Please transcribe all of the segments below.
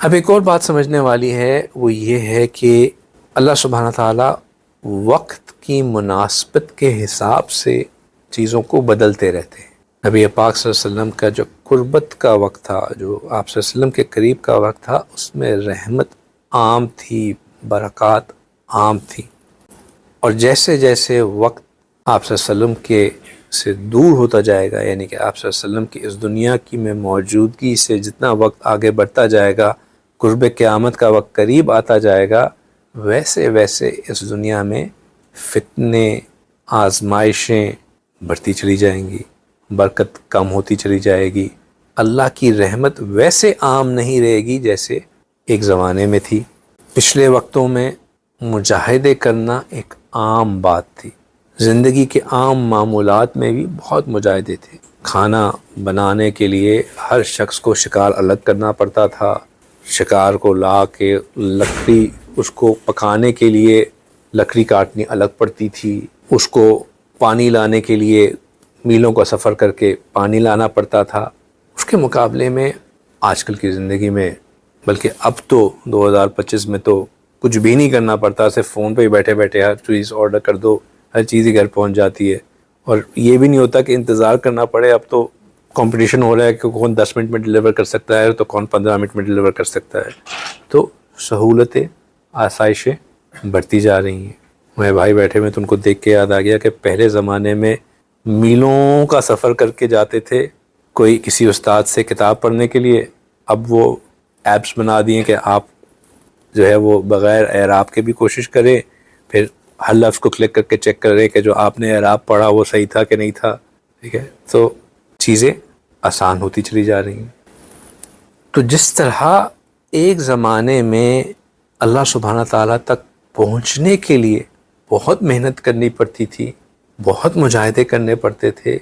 اب ایک اور بات سمجھنے والی ہے، وہ یہ ہے کہ اللہ سبحانہ تعالیٰ وقت کی مناسبت کے حساب سے چیزوں کو بدلتے رہتے ہیں۔ نبی پاک صلی اللہ علیہ وسلم کا جو قربت کا وقت تھا، جو آپ صلی اللہ علیہ وسلم کے قریب کا وقت تھا، اس میں رحمت عام تھی، برکات عام تھی، اور جیسے جیسے وقت آپ صلی اللہ علیہ وسلم کے سے دور ہوتا جائے گا، یعنی کہ آپ صلی اللہ علیہ وسلم کی اس دنیا کی میں موجودگی سے جتنا وقت آگے بڑھتا جائے گا، قرب قیامت کا وقت قریب آتا جائے گا، ویسے ویسے اس دنیا میں فتنے، آزمائشیں بڑھتی چلی جائیں گی، برکت کم ہوتی چلی جائے گی، اللہ کی رحمت ویسے عام نہیں رہے گی جیسے ایک زمانے میں تھی۔ پچھلے وقتوں میں مجاہدے کرنا ایک عام بات تھی، زندگی کے عام معمولات میں بھی بہت مجاہدے تھے۔ کھانا بنانے کے لیے ہر شخص کو شکار الگ کرنا پڑتا تھا، شکار کو لا کے لکڑی، اس کو پکانے کے لیے لکڑی کاٹنی الگ پڑتی تھی، اس کو پانی لانے کے لیے میلوں کا سفر کر کے پانی لانا پڑتا تھا۔ اس کے مقابلے میں آج کل کی زندگی میں، بلکہ اب تو 2025 میں تو کچھ بھی نہیں کرنا پڑتا، صرف فون پہ ہی بیٹھے بیٹھے ہر چیز آرڈر کر دو، ہر چیز ہی گھر پہنچ جاتی ہے، اور یہ بھی نہیں ہوتا کہ انتظار کرنا پڑے۔ اب تو کمپٹیشن ہو رہا ہے کہ کون 10 منٹ میں ڈیلیور کر سکتا ہے تو کون 15 منٹ میں ڈیلیور کر سکتا ہے، تو سہولتیں، آسائشیں بڑھتی جا رہی ہیں۔ میں بھائی بیٹھے ہوئے تو ان کو دیکھ کے یاد آ گیا کہ پہلے زمانے میں میلوں کا سفر کر کے جاتے تھے کوئی کسی استاد سے کتاب پڑھنے کے لیے، اب وہ ایپس بنا دیے کہ آپ جو ہے وہ بغیر اعراب کے بھی کوشش کریں، پھر ہر لفظ کو کلک کر کے چیک کریں کہ جو آپ نے اعراب پڑھا وہ صحیح تھا کہ نہیں تھا، ٹھیک ہے، تو چیزیں آسان ہوتی چلی جا رہی ہیں۔ تو جس طرح ایک زمانے میں اللہ سبحانہ تعالیٰ تک پہنچنے کے لیے بہت محنت کرنی پڑتی تھی، بہت مجاہدے کرنے پڑتے تھے،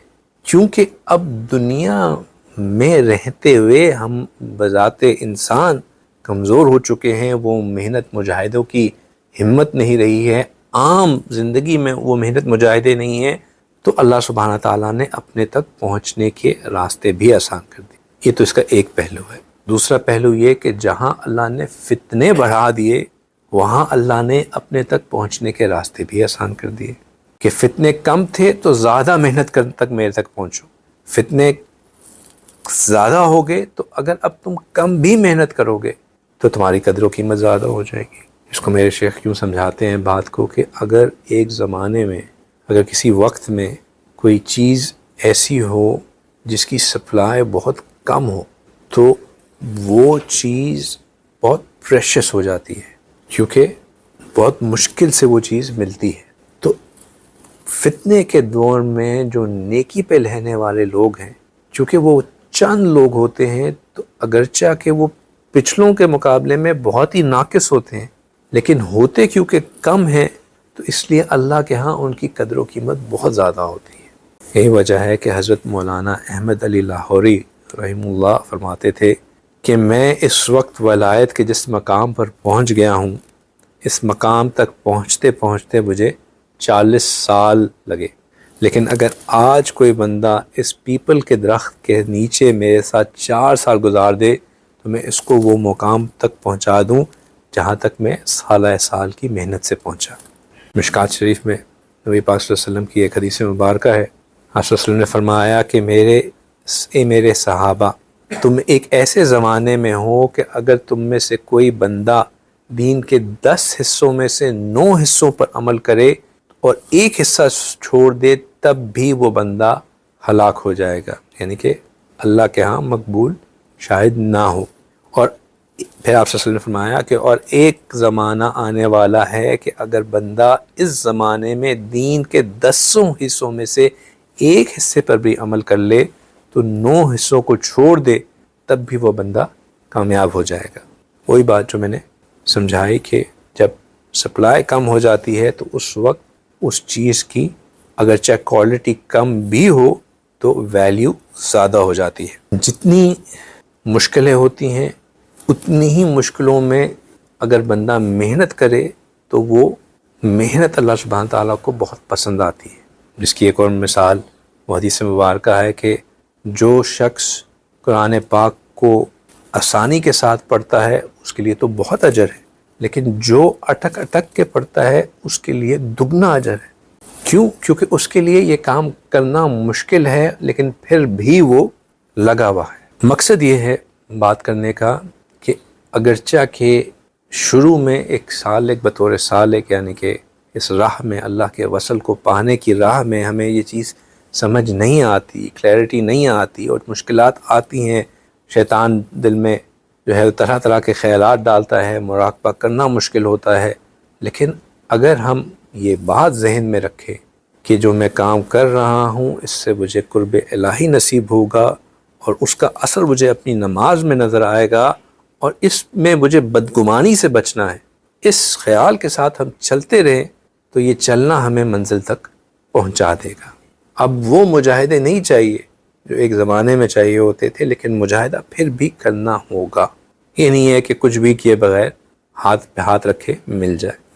کیونکہ اب دنیا میں رہتے ہوئے ہم بذات انسان کمزور ہو چکے ہیں، وہ محنت مجاہدوں کی ہمت نہیں رہی ہے، عام زندگی میں وہ محنت مجاہدے نہیں ہیں، تو اللہ سبحانہ تعالیٰ نے اپنے تک پہنچنے کے راستے بھی آسان کر دیے۔ یہ تو اس کا ایک پہلو ہے۔ دوسرا پہلو یہ کہ جہاں اللہ نے فتنے بڑھا دیے، وہاں اللہ نے اپنے تک پہنچنے کے راستے بھی آسان کر دیے، کہ فتنے کم تھے تو زیادہ محنت کر تک میرے تک پہنچو، فتنے زیادہ ہو گئے تو اگر اب تم کم بھی محنت کرو گے تو تمہاری قدر و قیمت زیادہ ہو جائے گی۔ اس کو میرے شیخ کیوں سمجھاتے ہیں بات کو کہ اگر ایک زمانے میں، اگر کسی وقت میں کوئی چیز ایسی ہو جس کی سپلائی بہت کم ہو، تو وہ چیز بہت پریشس ہو جاتی ہے، کیونکہ بہت مشکل سے وہ چیز ملتی ہے۔ تو فتنے کے دور میں جو نیکی پہ رہنے والے لوگ ہیں، چونکہ وہ چند لوگ ہوتے ہیں، تو اگرچہ کہ وہ پچھلوں کے مقابلے میں بہت ہی ناقص ہوتے ہیں، لیکن ہوتے کیونکہ کم ہیں تو اس لیے اللہ کے ہاں ان کی قدر و قیمت بہت زیادہ ہوتی ہے۔ یہی وجہ ہے کہ حضرت مولانا احمد علی لاہوری رحمہ اللہ فرماتے تھے کہ میں اس وقت ولایت کے جس مقام پر پہنچ گیا ہوں، اس مقام تک پہنچتے پہنچتے مجھے 40 سال لگے، لیکن اگر آج کوئی بندہ اس پیپل کے درخت کے نیچے میرے ساتھ 4 سال گزار دے تو میں اس کو وہ مقام تک پہنچا دوں جہاں تک میں سالہ سال کی محنت سے پہنچا۔ مشکات شریف میں نبی پاک صلی اللہ علیہ وسلم کی ایک حدیث مبارکہ ہے، آپ صلی اللہ علیہ وسلم نے فرمایا کہ میرے صحابہ، تم ایک ایسے زمانے میں ہو کہ اگر تم میں سے کوئی بندہ دین کے 10 حصوں میں سے 9 حصوں پر عمل کرے اور ایک حصہ چھوڑ دے، تب بھی وہ بندہ ہلاک ہو جائے گا، یعنی کہ اللہ کے ہاں مقبول شاید نہ ہو۔ اور پھر آپ صلی اللہ علیہ وسلم نے فرمایا کہ اور ایک زمانہ آنے والا ہے کہ اگر بندہ اس زمانے میں دین کے 10 حصوں میں سے ایک حصے پر بھی عمل کر لے تو 9 حصوں کو چھوڑ دے، تب بھی وہ بندہ کامیاب ہو جائے گا۔ وہی بات جو میں نے سمجھائی کہ جب سپلائی کم ہو جاتی ہے تو اس وقت اس چیز کی اگرچہ کوالٹی کم بھی ہو تو ویلیو زیادہ ہو جاتی ہے۔ جتنی مشکلیں ہوتی ہیں اتنی ہی مشکلوں میں اگر بندہ محنت کرے تو وہ محنت اللہ سبحانہ تعالیٰ کو بہت پسند آتی ہے۔ جس کی ایک اور مثال وہ حدیث مبارکہ ہے کہ جو شخص قرآن پاک کو آسانی کے ساتھ پڑھتا ہے اس کے لیے تو بہت اجر ہے، لیکن جو اٹک اٹک کے پڑھتا ہے اس کے لیے دگنا اجر ہے۔ کیوں؟ کیونکہ اس کے لیے یہ کام کرنا مشکل ہے لیکن پھر بھی وہ لگا ہوا ہے۔ مقصد یہ ہے بات کرنے کا کہ اگرچہ کہ شروع میں ایک بطور سالک، یعنی کہ اس راہ میں اللہ کے وصل کو پانے کی راہ میں ہمیں یہ چیز سمجھ نہیں آتی، کلیئرٹی نہیں آتی اور مشکلات آتی ہیں، شیطان دل میں جو ہے طرح طرح کے خیالات ڈالتا ہے، مراقبہ کرنا مشکل ہوتا ہے، لیکن اگر ہم یہ بات ذہن میں رکھیں کہ جو میں کام کر رہا ہوں اس سے مجھے قرب الہی نصیب ہوگا اور اس کا اثر مجھے اپنی نماز میں نظر آئے گا اور اس میں مجھے بدگمانی سے بچنا ہے، اس خیال کے ساتھ ہم چلتے رہیں تو یہ چلنا ہمیں منزل تک پہنچا دے گا۔ اب وہ مجاہدے نہیں چاہیے جو ایک زمانے میں چاہیے ہوتے تھے، لیکن مجاہدہ پھر بھی کرنا ہوگا۔ یہ نہیں ہے کہ کچھ بھی کیے بغیر ہاتھ پہ ہاتھ رکھے مل جائے۔